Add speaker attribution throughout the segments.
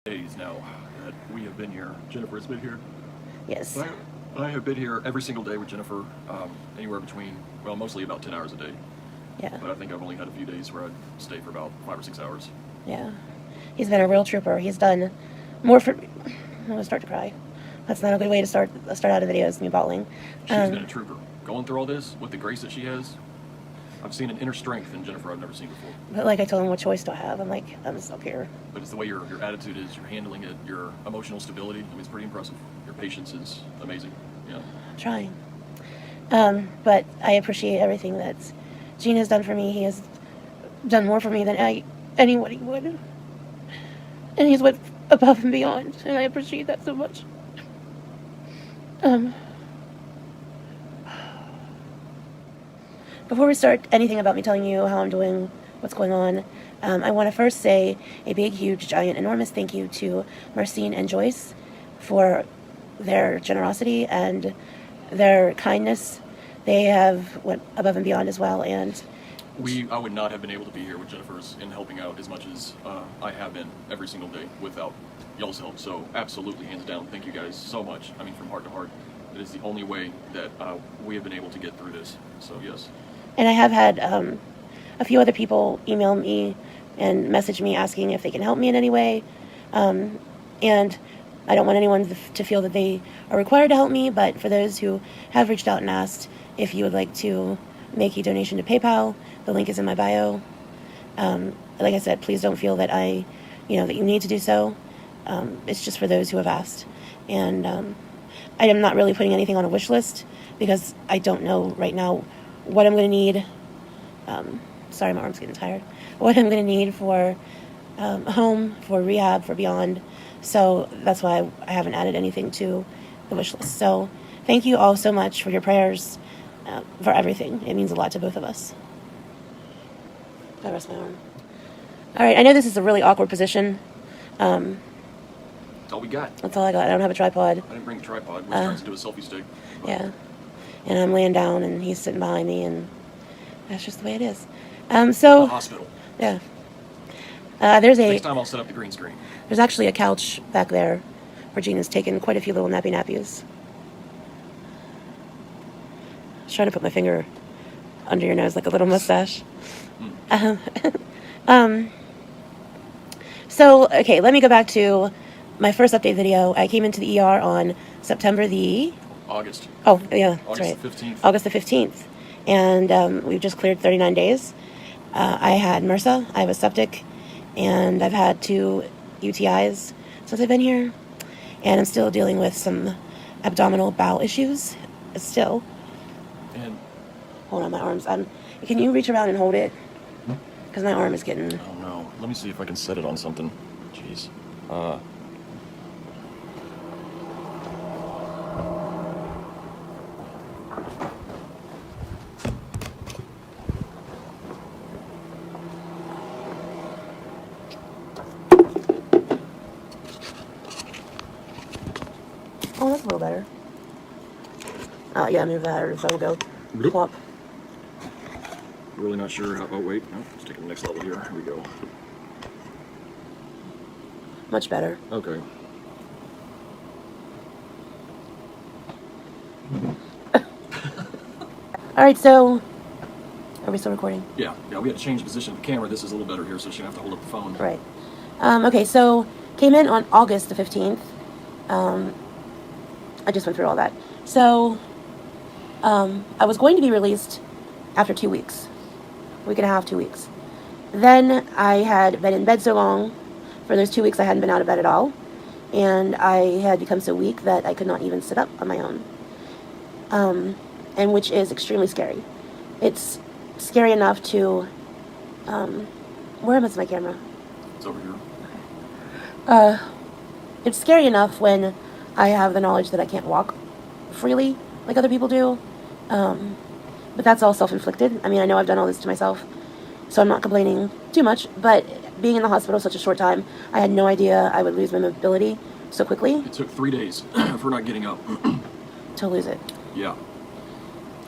Speaker 1: Days now that we have been here. Jennifer has been here.
Speaker 2: Yes.
Speaker 1: I have been here every single day with Jennifer, anywhere between, well, mostly about 10 hours a day.
Speaker 2: Yeah.
Speaker 1: But I think I've only had a few days where I'd stay for about 5 or 6 hours.
Speaker 2: Yeah. He's been a real trooper. He's done more for... I'm going to start to cry. That's not a good way to start out a video, is me bawling.
Speaker 1: She's been a trooper. Going through all this with the grace that she has, I've seen an inner strength in Jennifer I've never seen before.
Speaker 2: But like I told him, what choice do I have? I'm like, I'm stuck here.
Speaker 1: But it's the way your attitude is, you're handling it, your emotional stability. I mean, it's pretty impressive. Your patience is amazing. Yeah.
Speaker 2: I'm trying. But I appreciate everything that Gene has done for me. He has done more for me than anybody would. And he's went above and beyond. And I appreciate that so much. Before we start anything about me telling you how I'm doing, what's going on, I want to first say a big, huge, giant, enormous thank you to Marcine and Joyce for their generosity and their kindness. They have went above and beyond as well, and
Speaker 1: I would not have been able to be here with Jennifer's in helping out as much as I have been every single day without y'all's help. So absolutely, hands down, thank you guys so much. I mean, from heart to heart, it is the only way that we have been able to get through this. So yes.
Speaker 2: And I have had a few other people email me and message me asking if they can help me in any way. And I don't want anyone to feel that they are required to help me, but for those who have reached out and asked if you would like to make a donation to PayPal, the link is in my bio. Like I said, please don't feel that that you need to do so. It's just for those who have asked. And I am not really putting anything on a wish list because I don't know right now what I'm going to need. Sorry, my arm's getting tired. What I'm going to need for home, for rehab, for beyond. So that's why I haven't added anything to the wish list. So thank you all so much for your prayers, for everything. It means a lot to both of us. I rest my arm. All right, I know this is a really awkward position.
Speaker 1: That's all we got.
Speaker 2: That's all I got. I don't have a tripod.
Speaker 1: I didn't bring a tripod. We're trying to do a selfie stick.
Speaker 2: Yeah. And I'm laying down, and he's sitting behind me, and that's just the way it is.
Speaker 1: The hospital.
Speaker 2: Yeah.
Speaker 1: Next time I'll set up the green screen.
Speaker 2: There's actually a couch back there where Gina's taken quite a few little nappies. I was trying to put my finger under your nose like a little mustache. So, okay, let me go back to my first update video. I came into the ER on September the...
Speaker 1: August.
Speaker 2: Oh, yeah, that's right.
Speaker 1: August the 15th.
Speaker 2: August the 15th. And we've just cleared 39 days. I had MRSA, I have a septic, and I've had 2 UTIs since I've been here. And I'm still dealing with some abdominal bowel issues. Still.
Speaker 1: And
Speaker 2: hold on, my arms. Can you reach around and hold it? Because my arm is getting...
Speaker 1: Oh, no. Let me see if I can set it on something. Jeez.
Speaker 2: Oh, that's a little better. Oh, yeah, move that or so will go plop.
Speaker 1: Really not sure how... Oh, wait. No, let's take it to the next level here. Here we go.
Speaker 2: Much better.
Speaker 1: Okay.
Speaker 2: All right, so... Are we still recording?
Speaker 1: Yeah, we had to change the position of the camera. This is a little better here, so she didn't have to hold up the phone.
Speaker 2: Right. Okay, so came in on August the 15th. I just went through all that. So, I was going to be released after 2 weeks. A week and a half, 2 weeks. Then I had been in bed so long. For those 2 weeks, I hadn't been out of bed at all. And I had become so weak that I could not even sit up on my own. And which is extremely scary. It's scary enough to... where is my camera?
Speaker 1: It's over here.
Speaker 2: It's scary enough when I have the knowledge that I can't walk freely like other people do. But that's all self-inflicted. I mean, I know I've done all this to myself, so I'm not complaining too much. But being in the hospital such a short time, I had no idea I would lose my mobility so quickly.
Speaker 1: It took 3 days for not getting up.
Speaker 2: To lose it.
Speaker 1: Yeah.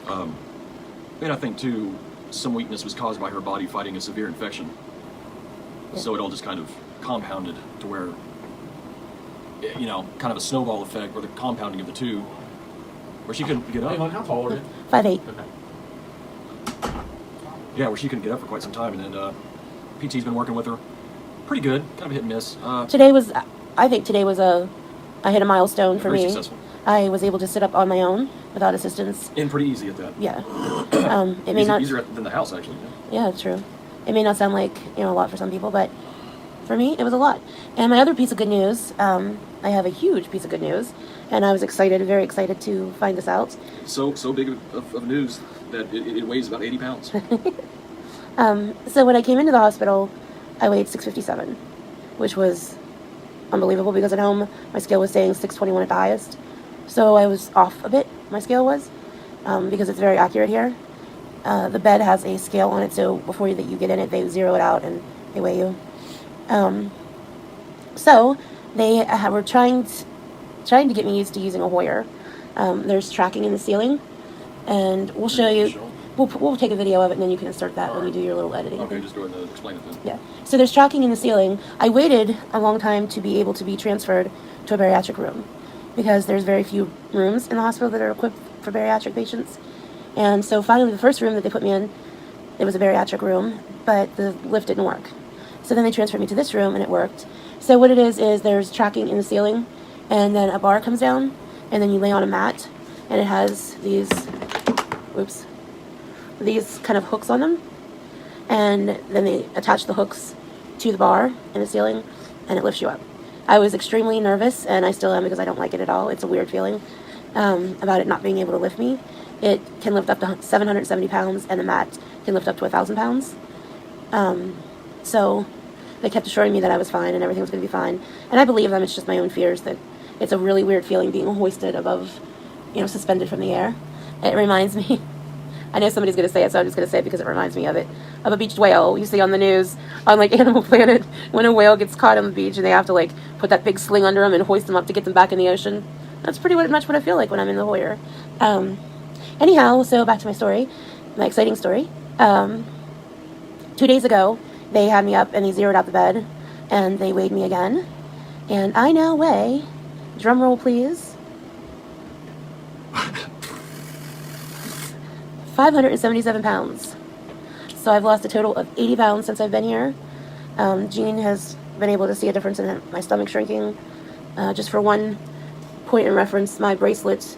Speaker 1: And I think, too, some weakness was caused by her body fighting a severe infection. Yeah. So it all just kind of compounded to where kind of a snowball effect, or the compounding of the two, where she couldn't get up.
Speaker 3: How tall are you?
Speaker 2: 5'8".
Speaker 3: Okay.
Speaker 1: Yeah, where she couldn't get up for quite some time, and then PT's been working with her pretty good, kind of a hit and miss.
Speaker 2: I think today was I hit a milestone for
Speaker 1: Very
Speaker 2: me.
Speaker 1: successful.
Speaker 2: I was able to sit up on my own without assistance.
Speaker 1: And pretty easy at that.
Speaker 2: Yeah. It may not.
Speaker 1: Easier than the house, actually.
Speaker 2: Yeah, it's true. It may not sound like a lot for some people, but for me, it was a lot. And my other piece of good news, I have a huge piece of good news, and I was very excited to find this out.
Speaker 1: So big of news that it weighs about 80 pounds.
Speaker 2: So when I came into the hospital, I weighed 657, which was unbelievable because at home my scale was saying 621 at the highest. So I was off a bit, my scale was, because it's very accurate here. The bed has a scale on it, so before you get in it, they zero it out and they weigh you. So they were trying to get me used to using a Hoyer. There's tracking in the ceiling, and we'll show you. We'll take a video of it, and then you can insert that when you do your little editing.
Speaker 1: Okay, just go ahead and explain it then.
Speaker 2: Yeah. So there's tracking in the ceiling. I waited a long time to be able to be transferred to a bariatric room because there's very few rooms in the hospital that are equipped for bariatric patients. And so finally the first room that they put me in, it was a bariatric room, but the lift didn't work. So then they transferred me to this room and it worked. So what it is there's tracking in the ceiling, and then a bar comes down, and then you lay on a mat, and it has these kind of hooks on them, and then they attach the hooks to the bar in the ceiling, and it lifts you up. I was extremely nervous, and I still am because I don't like it at all. It's a weird feeling about it not being able to lift me. It can lift up to 770 pounds, and the mat can lift up to 1,000 pounds. So they kept assuring me that I was fine and everything was going to be fine. And I believe them. It's just my own fears that it's a really weird feeling being hoisted above, suspended from the air. It reminds me, I know somebody's going to say it, so I'm just going to say it because it reminds me of a beached whale you see on the news on Animal Planet when a whale gets caught on the beach and they have to put that big sling under them and hoist them up to get them back in the ocean. That's pretty much what I feel like when I'm in the Hoyer. Anyhow, so back to my story, my exciting story. 2 days ago, they had me up and they zeroed out the bed and they weighed me again. And I now weigh, drum roll please, 577 pounds. So I've lost a total of 80 pounds since I've been here. Jean has been able to see a difference in my stomach shrinking. Just for one point in reference, my bracelet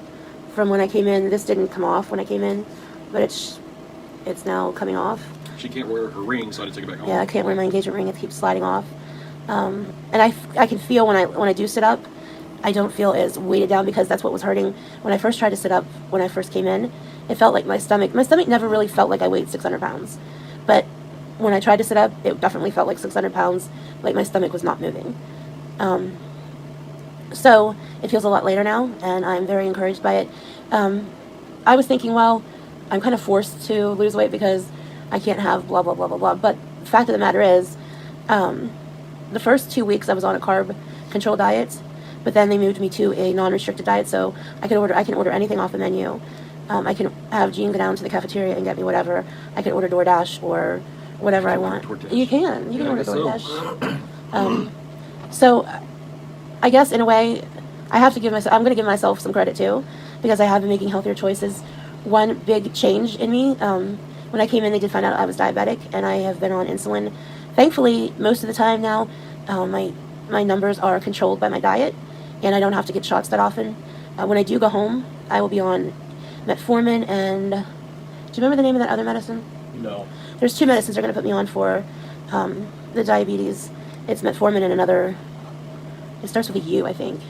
Speaker 2: from when I came in, this didn't come off when I came in, but it's now coming off.
Speaker 1: She can't wear her ring, so I had to take it back home.
Speaker 2: Yeah, I can't wear my engagement ring. It keeps sliding off. And I can feel when I do sit up, I don't feel as weighted down because that's what was hurting. When I first tried to sit up, when I first came in, it felt like my stomach never really felt like I weighed 600 pounds. But when I tried to sit up, it definitely felt like 600 pounds, like my stomach was not moving. So it feels a lot later now, and I'm very encouraged by it. I was thinking, well, I'm kind of forced to lose weight because I can't have blah, blah, blah, blah, blah. But the fact of the matter is, the first 2 weeks I was on a carb control diet, but then they moved me to a non-restricted diet, so I can order anything off the menu. I can have Jean go down to the cafeteria and get me whatever. I can order DoorDash or whatever I want. You can order DoorDash. So I guess in a way, I'm going to give myself some credit too, because I have been making healthier choices. One big change in me, when I came in, they did find out I was diabetic, and I have been on insulin. Thankfully, most of the time now, my numbers are controlled by my diet, and I don't have to get shots that often. When I do go home, I will be on metformin and... Do you remember the name of that other medicine?
Speaker 1: No.
Speaker 2: There's 2 medicines they're going to put me on for the diabetes. It's metformin and another... It starts with a U, I think.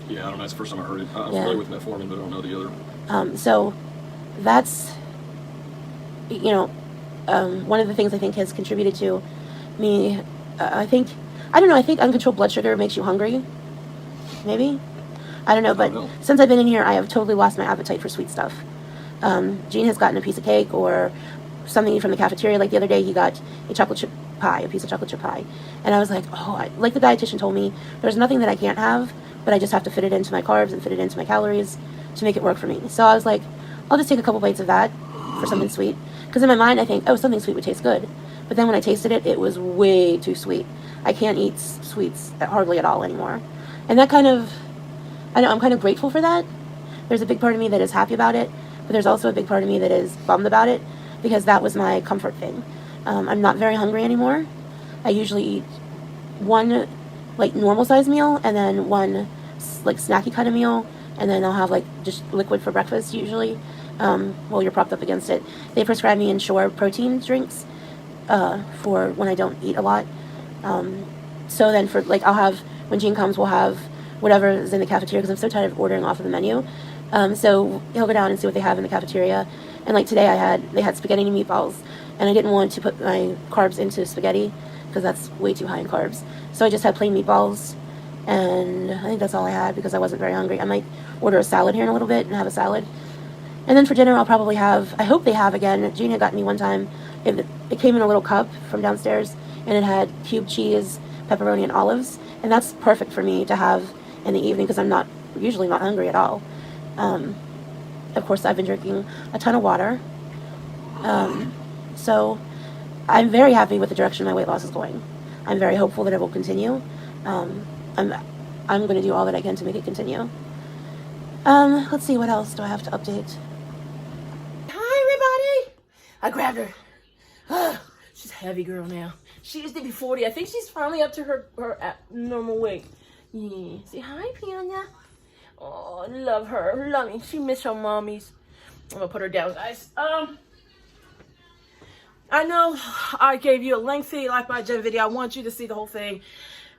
Speaker 1: Yeah, I don't know. It's the first time I heard it. I'm familiar with metformin, but I don't know the other.
Speaker 2: So that's, one of the things I think has contributed to me. I think uncontrolled blood sugar makes you hungry. Maybe. I don't know, but since I've been in here, I have totally lost my appetite for sweet stuff. Jean has gotten a piece of cake or something from the cafeteria. Like the other day, he got a chocolate chip pie, a piece of chocolate chip pie. And I was like, like the dietitian told me, there's nothing that I can't have, but I just have to fit it into my carbs and fit it into my calories to make it work for me. So I was like, I'll just take a couple bites of that for something sweet. Because in my mind, I think, something sweet would taste good. But then when I tasted it, it was way too sweet. I can't eat sweets hardly at all anymore. And that kind of, I know, I'm kind of grateful for that. There's a big part of me that is happy about it, but there's also a big part of me that is bummed about it, because that was my comfort thing. I'm not very hungry anymore. I usually eat one like normal size meal and then one like snacky kind of meal, and then I'll have like just liquid for breakfast usually. While you're propped up against it. They prescribe me Ensure protein drinks for when I don't eat a lot. So then for like, I'll have, when Gene comes, we'll have whatever is in the cafeteria, because I'm so tired of ordering off of the menu. So he'll go down and see what they have in the cafeteria. And like today they had spaghetti and meatballs, and I didn't want to put my carbs into spaghetti because that's way too high in carbs. So I just had plain meatballs, and I think that's all I had because I wasn't very hungry. I might order a salad here in a little bit and have a salad. And then for dinner, I'll probably have, I hope they have again, Gina got me one time, it came in a little cup from downstairs, and it had cubed cheese, pepperoni, and olives. And that's perfect for me to have in the evening because I'm usually not hungry at all. Of course, I've been drinking a ton of water. So I'm very happy with the direction my weight loss is going. I'm very hopeful that it will continue. I'm going to do all that I can to make it continue. Let's see, what else do I have to update?
Speaker 3: Hi, everybody. I grabbed her. She's a heavy girl now. She used to be 40. I think she's finally up to her normal weight. Yeah. Say hi, Piana. Oh, love her. Love me. She miss her mommies. I'm gonna put her down, guys. I know I gave you a lengthy Lifebyjen video. I want you to see the whole thing.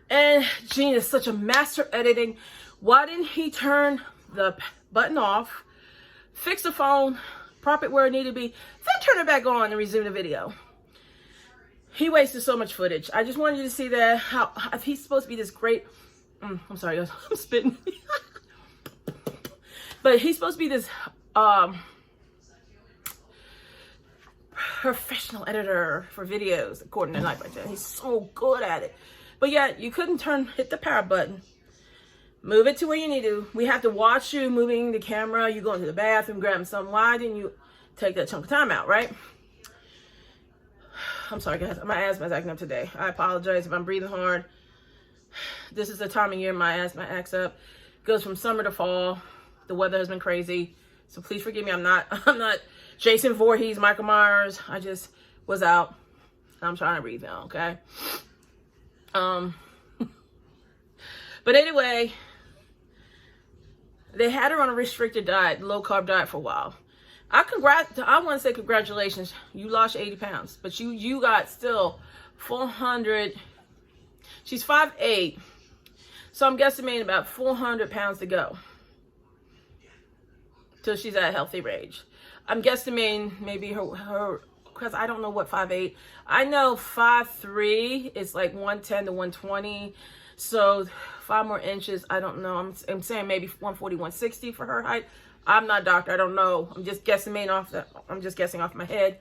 Speaker 3: And Gene is such a master editing. Why didn't he turn the button off, fix the phone, prop it where it needed to be, then turn it back on and resume the video? He wasted so much footage. I just wanted you to see that, how if he's supposed to be this great, I'm sorry guys, I'm spitting. But he's supposed to be this professional editor for videos, according to Lifebyjen. He's so good at it. But yet, you couldn't hit the power button, move it to where you need to. We have to watch you moving the camera. You go into the bathroom, grabbing something. Why didn't you take that chunk of time out, right? I'm sorry, guys. My asthma is acting up today. I apologize if I'm breathing hard. This is the time of year my asthma acts up. Goes from summer to fall. The weather has been crazy. So please forgive me. I'm not Jason Voorhees, Michael Myers. I just was out. I'm trying to breathe now, okay? But anyway, they had her on a restricted diet, low carb diet for a while. I want to say congratulations. You lost 80 pounds, but you got still 400. She's 5'8", so I'm guesstimating about 400 pounds to go till she's at a healthy range. I'm guesstimating maybe her because I don't know what 5'8". I know 5'3" is like 110 to 120. So 5 more inches, I don't know. I'm saying maybe 140, 160 for her height. I'm not a doctor. I don't know. I'm just guessing off my head.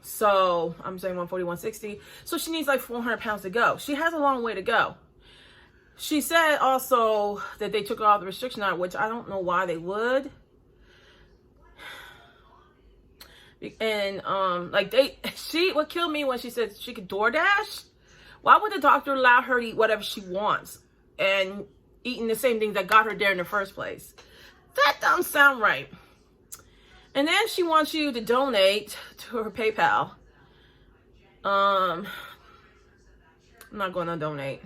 Speaker 3: So I'm saying 140, 160. So she needs like 400 pounds to go. She has a long way to go. She said also that they took off the restriction out, which I don't know why they would. And what killed me when she said she could DoorDash. Why would the doctor allow her to eat whatever she wants and eating the same things that got her there in the first place? That don't sound right. And then she wants you to donate to her PayPal. I'm not going to donate.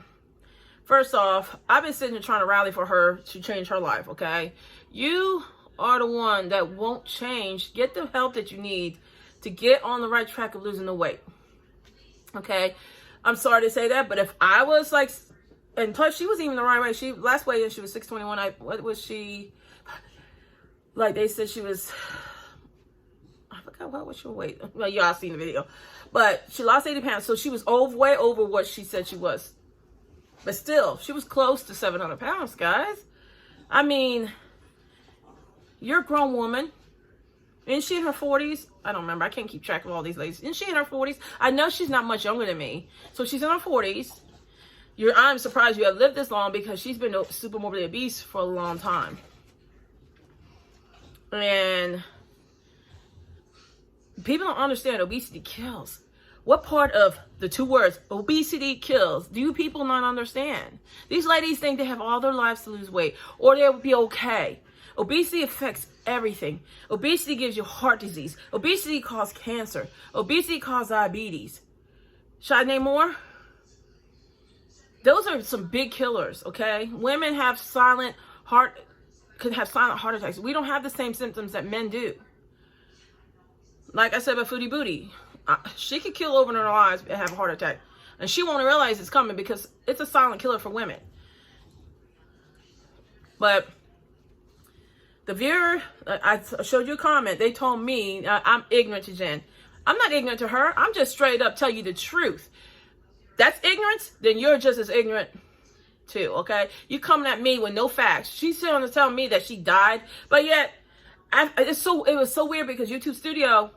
Speaker 3: First off, I've been sitting here trying to rally for her to change her life, okay? You are the one that won't change. Get the help that you need to get on the right track of losing the weight. Okay? I'm sorry to say that, but if I was like, and plus she was even the right way. She last weighed in, she was 621. What was she? Like they said she was, I forgot what was her weight. Well, y'all seen the video, but she lost 80 pounds, so she was way over what she said she was. But still, she was close to 700 pounds, guys. I mean, you're a grown woman. Isn't she in her 40s? I don't remember. I can't keep track of all these ladies. Isn't she in her 40s? I know she's not much younger than me. So she's in her 40s. I'm surprised you have lived this long because she's been super morbidly obese for a long time. And people don't understand obesity kills. What part of the two words, obesity kills, do people not understand? These ladies think they have all their lives to lose weight or they'll be okay. Obesity affects everything. Obesity gives you heart disease. Obesity causes cancer. Obesity causes diabetes. Should I name more? Those are some big killers, okay? Women have could have silent heart attacks. We don't have the same symptoms that men do. Like I said about Foodie Booty, she could kill over in her eyes and have a heart attack. And she won't realize it's coming because it's a silent killer for women. But the viewer, I showed you a comment. They told me I'm ignorant to Jen. I'm not ignorant to her. I'm just straight up tell you the truth. That's ignorance, then you're just as ignorant too, okay? You coming at me with no facts. She's trying to tell me that she died, but yet it was so weird because YouTube Studio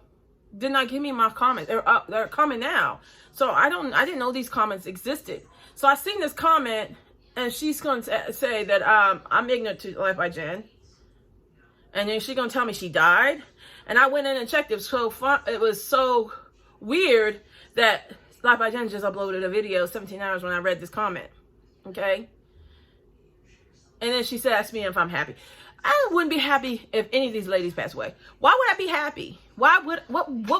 Speaker 3: did not give me my comments. They're coming now. So I didn't know these comments existed. So I seen this comment and she's going to say that I'm ignorant to Lifebyjen. And then she's going to tell me she died. And I went in and checked. It was so fun. It was so weird that Lifebyjen just uploaded a video 17 hours when I read this comment. Okay? And then she asked me if I'm happy. I wouldn't be happy if any of these ladies passed away. Why would I be happy? What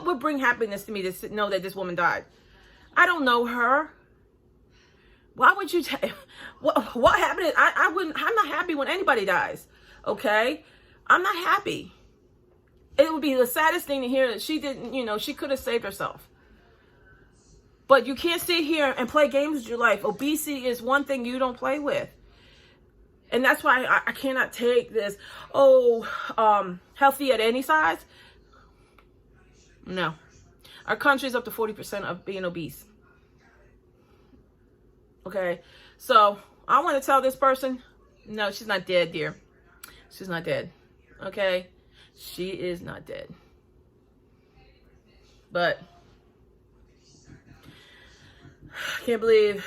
Speaker 3: would bring happiness to me to know that this woman died? I don't know her. Why would you what happened? I'm not happy when anybody dies. Okay? I'm not happy. It would be the saddest thing to hear that she didn't, she could have saved herself. But you can't sit here and play games with your life. Obesity is one thing you don't play with. And that's why I cannot take this, healthy at any size. No. Our country's up to 40% of being obese. Okay? So, I want to tell this person, no, she's not dead, dear. She's not dead. Okay? She is not dead. But I can't believe,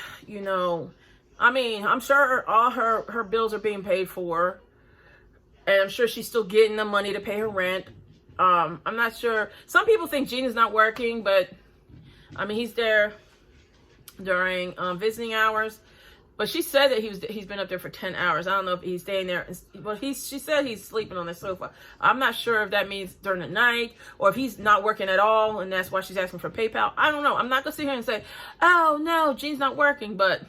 Speaker 3: I'm sure all her bills are being paid for. And I'm sure she's still getting the money to pay her rent. I'm not sure. Some people think Gene is not working, but he's there during visiting hours. But she said that he's been up there for 10 hours. I don't know if he's staying there. But she said he's sleeping on the sofa. I'm not sure if that means during the night or if he's not working at all and that's why she's asking for PayPal. I don't know. I'm not going to sit here and say, oh, no, Gene's not working. But,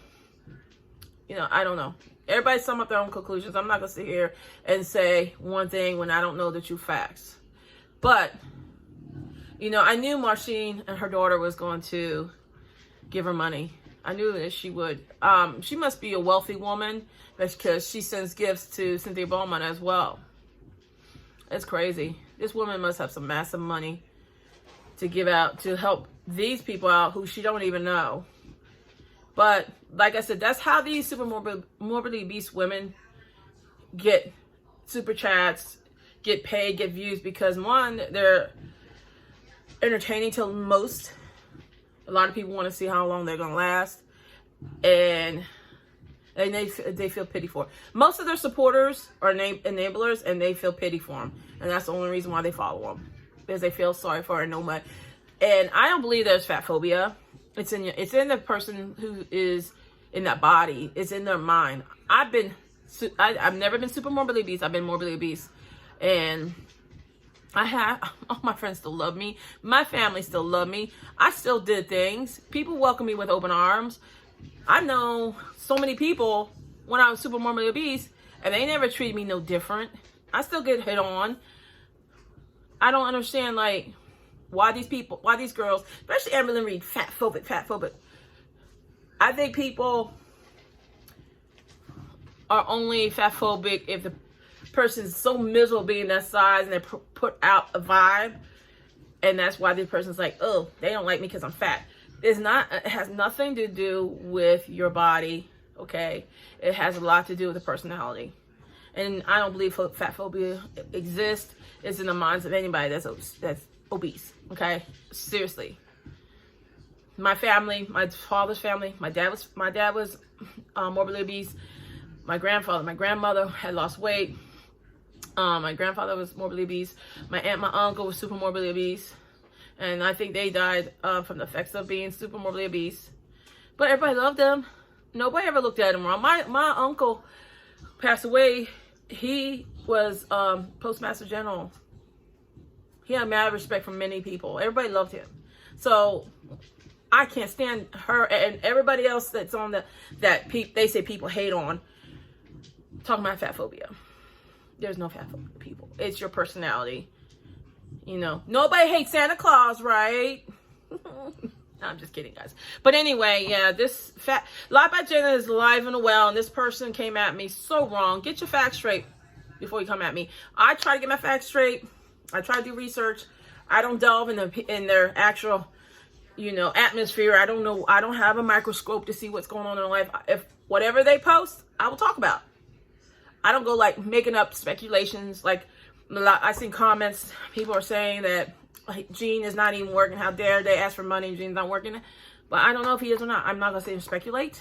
Speaker 3: I don't know. Everybody sum up their own conclusions. I'm not going to sit here and say one thing when I don't know the true facts. But, I knew Marcine and her daughter was going to give her money. I knew that she would. She must be a wealthy woman because she sends gifts to Cynthia Bowman as well. It's crazy. This woman must have some massive money to give out to help these people out who she don't even know. But like I said, that's how these super morbidly obese women get super chats, get paid, get views because one, they're entertaining to most. A lot of people want to see how long they're going to last. And they feel pity for it. Most of their supporters are enablers and they feel pity for them. And that's the only reason why they follow them. Because they feel sorry for her no matter. And I don't believe there's fat phobia. It's in the person who is in that body. It's in their mind. I've never been super morbidly obese. I've been morbidly obese. And all my friends still love me. My family still love me. I still did things. People welcome me with open arms. I know so many people when I was super morbidly obese, and they never treated me no different. I still get hit on. I don't understand, why these girls, especially Evelyn Reed, fat phobic. I think people are only fat phobic if the person's so miserable being that size and they put out a vibe, and that's why this person's like, oh, they don't like me because I'm fat. It has nothing to do with your body, okay? It has a lot to do with the personality. And I don't believe fat phobia exists. It's in the minds of anybody that's obese, okay? Seriously. My family, my father's family, my dad was morbidly obese. My grandmother had lost weight. My grandfather was morbidly obese. My aunt, my uncle was super morbidly obese. And I think they died from the effects of being super morbidly obese. But everybody loved them. Nobody ever looked at him wrong. My uncle passed away. He was Postmaster General. He had mad respect from many people. Everybody loved him. So I can't stand her and everybody else that's on they say people hate on. Talking about fat phobia. There's no fat phobia, people. It's your personality. You know, nobody hates Santa Claus, right? No, I'm just kidding, guys. But anyway, yeah, this Lifebyjen is alive and well, and this person came at me so wrong. Get your facts straight before you come at me. I try to get my facts straight. I try to do research. I don't delve in their actual, you know, atmosphere. I don't know. I don't have a microscope to see what's going on in their life. If whatever they post, I will talk about. I don't go like making up speculations. Like I see comments, people are saying that Gene is not even working. How dare they ask for money? Gene's not working. But I don't know if he is or not. I'm not gonna say speculate.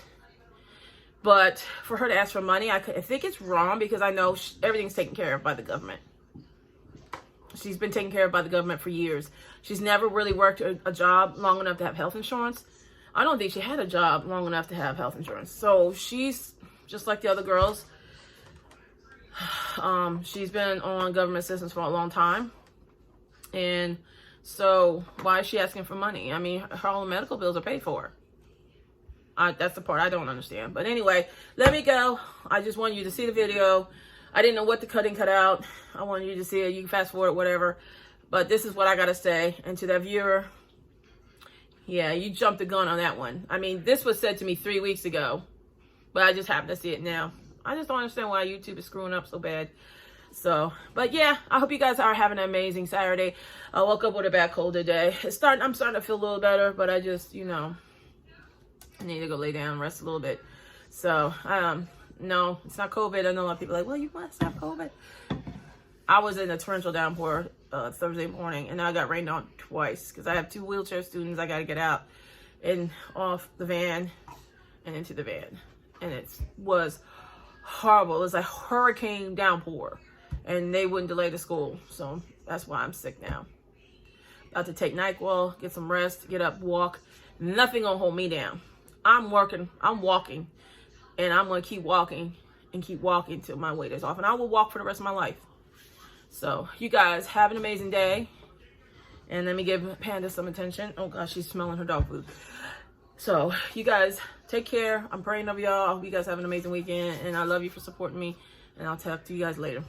Speaker 3: But for her to ask for money, I think it's wrong because I know everything's taken care of by the government. She's been taken care of by the government for years. She's never really worked a job long enough to have health insurance. I don't think she had a job long enough to have health insurance. So she's just like the other girls. She's been on government assistance for a long time. And so why is she asking for money? I mean, her own medical bills are paid for. That's the part I don't understand. But anyway, let me go. I just want you to see the video. I didn't know what to cut and cut out. I wanted you to see it. You can fast forward, whatever. But this is what I got to say. And to that viewer, yeah, you jumped the gun on that one. I mean, this was said to me 3 weeks ago, but I just happen to see it now. I just don't understand why YouTube is screwing up so bad. So, but yeah, I hope you guys are having an amazing Saturday. I woke up with a bad cold today. I'm starting to feel a little better, but I just, you know, I need to go lay down and rest a little bit. So, no, it's not COVID. I know a lot of people are like, well, you must have COVID. I was in a torrential downpour Thursday morning, and I got rained on twice because I have 2 wheelchair students. I got to get out and off the van and into the van. And it was horrible. It was like hurricane downpour, and they wouldn't delay the school. So that's why I'm sick now. About to take NyQuil, get some rest, get up, walk. Nothing gonna hold me down. I'm walking, and I'm gonna keep walking and keep walking till my weight is off. And I will walk for the rest of my life. So you guys have an amazing day. And let me give Panda some attention. Oh gosh, she's smelling her dog food. So you guys take care. I'm praying over y'all. I hope you guys have an amazing weekend. And I love you for supporting me. And I'll talk to you guys later.